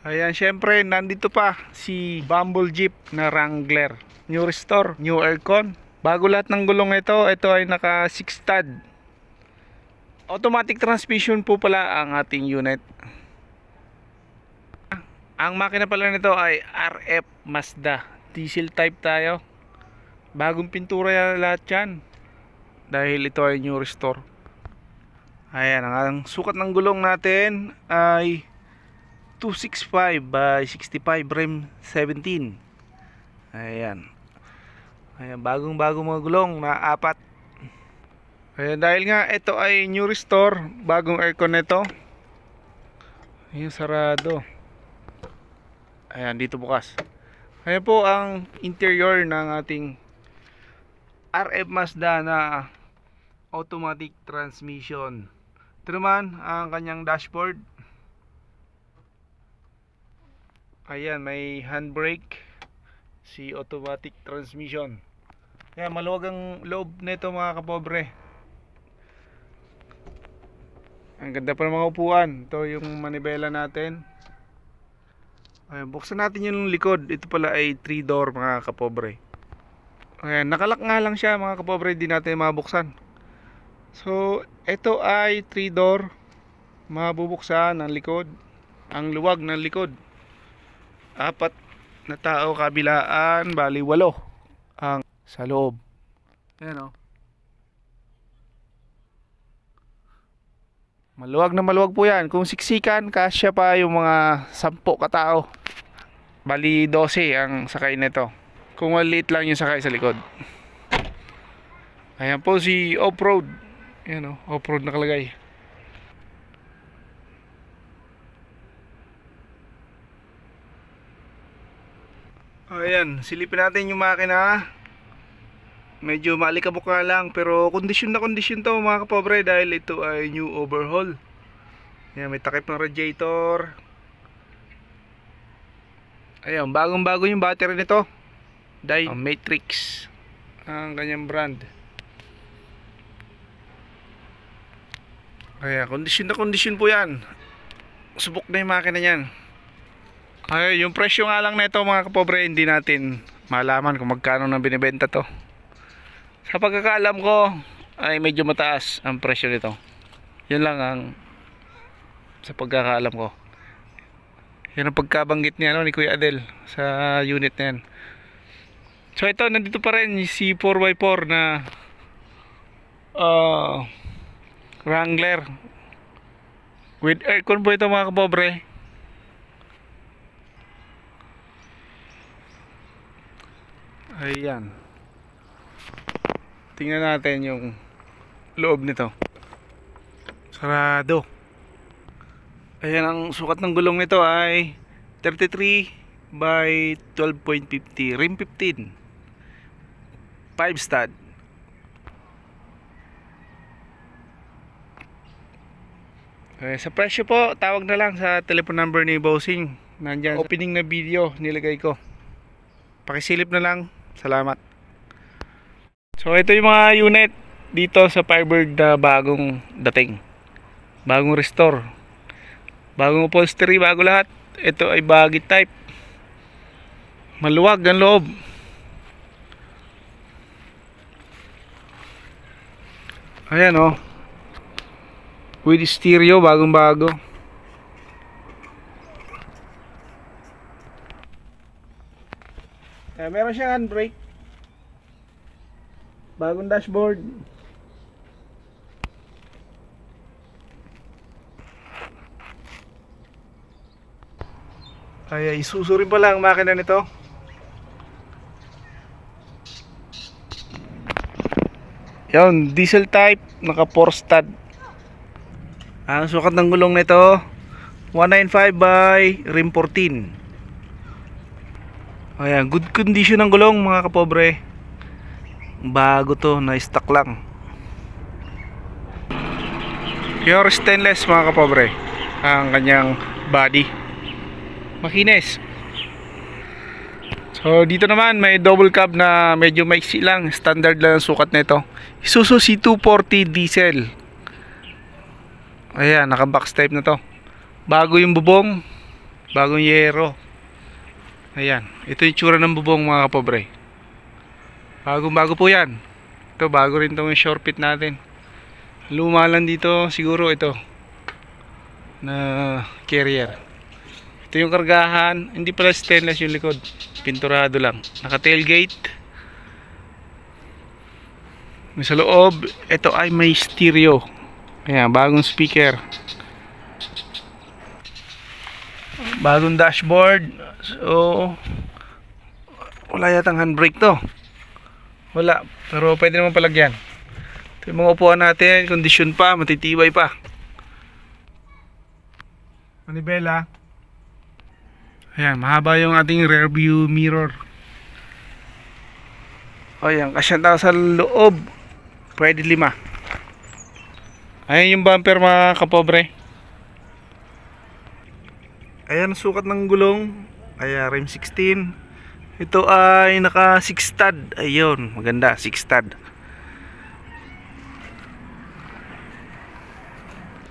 Ayan, syempre nandito pa si Bumble Jeep na Wrangler. New restore, new aircon. Bago lahat ng gulong ito ay naka 6 stud. Automatic transmission po pala ang ating unit. Ang makina pala nito ay RF Mazda. Diesel type tayo. Bagong pintura lahat yan. Dahil ito ay new restore. Ayan, ang sukat ng gulong natin ay 265 by 65 rim 17. Ayan. Ayan, bagong mga gulong na 4. Ayan, dahil nga ito ay new restore, bagong aircon nito. Ayan, sarado. Ayan, dito bukas. Ayan po ang interior ng ating RF Mazda na automatic transmission. Ito naman ang kanyang dashboard. Ayan, may handbrake, si automatic transmission. Ayan, maluwag ang loob nito mga kapobre. Ang ganda pa ng mga upuan. Ito yung manibela natin. Ayan, buksan natin yung likod. Ito pala ay 3-door mga kapobre. Ayan, nakalak nga lang siya mga kapobre, hindi natin mabuksan. So, ito ay 3-door. Mabubuksan ang likod. Ang luwag ng likod. 4 na tao kabilaan, bali 8 ang sa loob. Ayan o. Maluwag na maluwag po yan. Kung siksikan, kasya pa yung mga 10 katao. Bali 12 ang sakay nito. Kung maliit lang yung sakay sa likod. Ayan po si off-road. Ayan o, off-road nakalagay. Ayan, silipin natin yung makina. Medyo maalikabok nga lang, pero kondisyon na kondisyon to mga kapobre, dahil ito ay new overhaul. Ayan, may takip ng radiator. Ayan, bagong bago yung battery nito. Matrix ang kanyang brand. Ayan, kondisyon na kondisyon po yan. Subok na yung makina yan. Ay, yung presyo nga lang nito mga kapobre, hindi natin malaman kung magkano nang binibenta to. Sa pagkakaalam ko ay medyo mataas ang presyo nito. Yun lang ang sa pagkakaalam ko. Yan ang pagkabanggit ni Kuya Adel sa unit na yan. So ito, nandito pa rin si 4x4 na Wrangler with aircon po ito mga kapobre. Ayan. Tingnan natin yung loob nito. Sarado. Ayan, ang sukat ng gulong nito ay 33 by 12.50 rim 15. 5 stud. Sa presyo po, tawag na lang sa telephone number ni Bossing. Nandyan opening na video nilagay ko. Pakisilip na lang. Salamat. So ito yung mga unit dito sa Firebird na bagong dating. Bagong restore. Bagong upholstery, bago lahat. Ito ay baggy type. Maluwag ang loob. Ayan o. With stereo, bagong bago. Meron siyang handbrake. Bagong dashboard. Ay, Isuzu rin pala ang makina nito. Yan, diesel type, naka 4 stud. Ang sukat ng gulong nito 195 by rim 14. Ayan, good condition ng gulong mga kapobre. Bago to, na stock lang. Pure stainless mga kapobre ang kanyang body. Makinis. So dito naman may double cab na medyo maiksi lang. Standard lang ang sukat nito. Isuzu C240 diesel. Ayan, naka box type na to. Bago yung bubong. bagong yero. Ayan, ito yung tsura ng bubong mga kapobre. Bagong bago po yan. Ito bago rin itong shore pit natin. Luma lang dito siguro ito na carrier. Ito yung kargahan. Hindi pala stainless yung likod, pinturado lang. Naka tailgate. Sa loob, ito ay may stereo. Ayan, bagong speaker, bagong dashboard. So wala yatang handbrake to. Wala, pero pwede naman palagyan. Ito yung mga upuan natin, kondisyon pa, matitibay pa. Manibela. Ayan, mahaba yung ating rear view mirror. Ayan, kasya tao sa loob. Pwede 5. Ayan yung bumper mga kapobre. Ayan sukat ng gulong. Ayan, rim 16. Ito ay naka 6 stud. Ayun, maganda, 6 stud.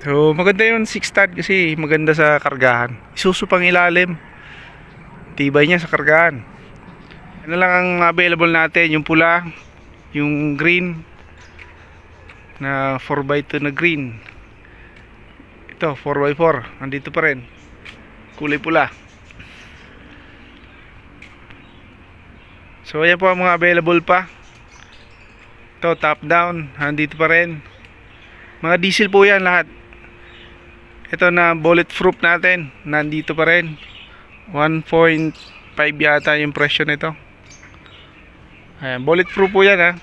So maganda yung 6 stud kasi maganda sa kargahan. Isuso pang ilalim. Tibay niya sa kargahan. Ano lang ang available natin, yung pula, yung green na 4x2 na green. Ito 4x4, nandito pa rin, kulay pula. So ayan po ang mga available pa. Ito top down, nandito pa rin. Mga diesel po yan lahat. Ito na bulletproof natin, nandito pa rin. 1.5 yata yung presyo nito. Ayan, bulletproof po yan ha.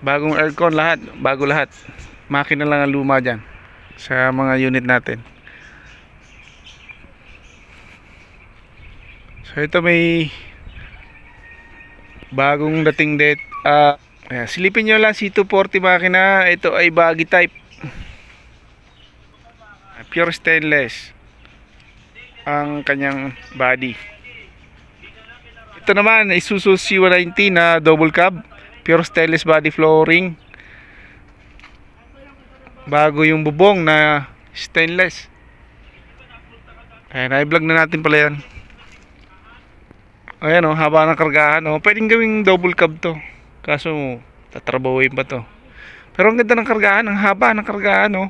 Bagong aircon lahat, bago lahat. Makina lang ang luma dyan sa mga unit natin. So ito may bagong dating date. Ayan, silipin nyo lang C240 makina. Ito ay baggy type, pure stainless ang kanyang body. Ito naman Isuzu C190 na double cab, pure stainless body flooring. Bago yung bubong na stainless. Ayan, i-vlog na natin pala yan. Ayan o, haba ng kargahan o. Pwedeng gawing double cab to, kaso tatrabahuin pa to. Pero ang ganda ng kargahan, ang haba ng kargahan o.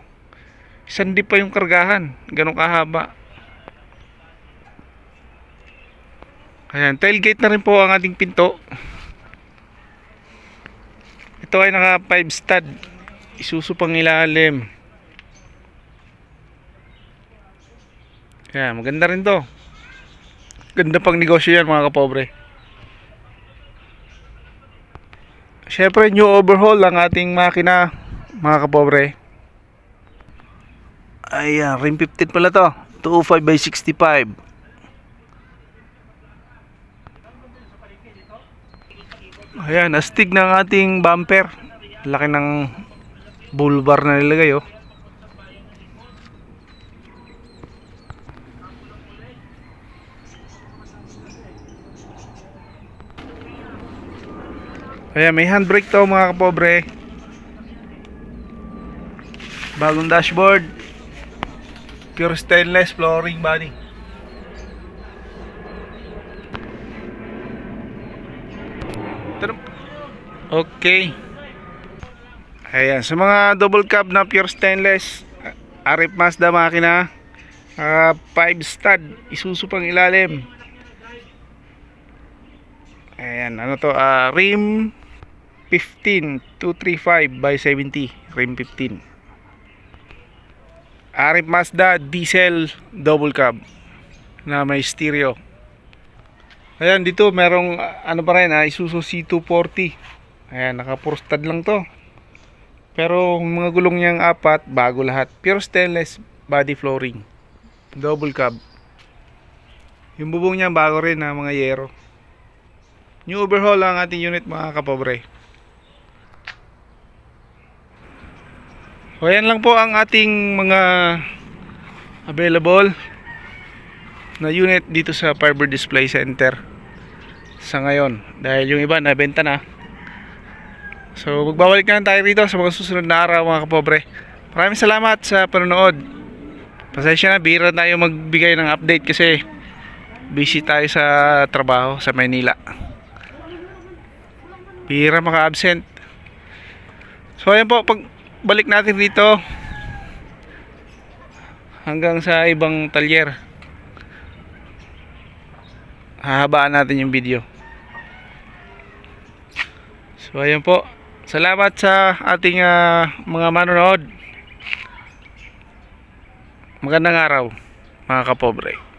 Isang di pa yung kargahan, ganun kahaba. Ayan, tailgate na rin po ang ating pinto. Ito ay naka 5 stud. Isuso pang ilalim. Kaya maganda rin to. Ganda pang negosyo yan mga kapobre. Syempre new overhaul ang ating makina mga kapobre. Ayan, rim 15 pala to, 205/65. Ayan, astig ng ating bumper. Laki ng bull bar na nilagay oh. Ayan, may handbrake to mga kapobre. Bagong dashboard, pure stainless flooring body. Okay. Ayan, sa mga double cab na pure stainless, RF Mazda makina, 5 stud, Isuzu pang ilalim. Ayan, ano to, rim 15, 235/70, rim 15. RF Mazda diesel double cab na may stereo. Ayan, dito merong ano pa rin, Isuzu C240. Ayan, naka 4 stud lang to. Pero mga gulong niyang 4, bago lahat. Pure stainless body flooring, double cab. Yung bubong niya bago rin na mga yero. New overhaul ang ating unit mga kapobre. So ayan lang po ang ating mga available na unit dito sa Fiber Display Center sa ngayon, dahil yung iba nabenta na. So magbabalik na tayo rito sa mga susunod na araw mga kapobre. Maraming salamat sa panonood. Pasensya na, bihira tayo magbigay ng update kasi busy tayo sa trabaho sa Maynila. Bihira maka-absent. So ayan po, pag balik natin dito hanggang sa ibang talyer, hahabaan natin yung video. So ayan po, salamat sa ating mga manonood. Magandang araw mga kapobre.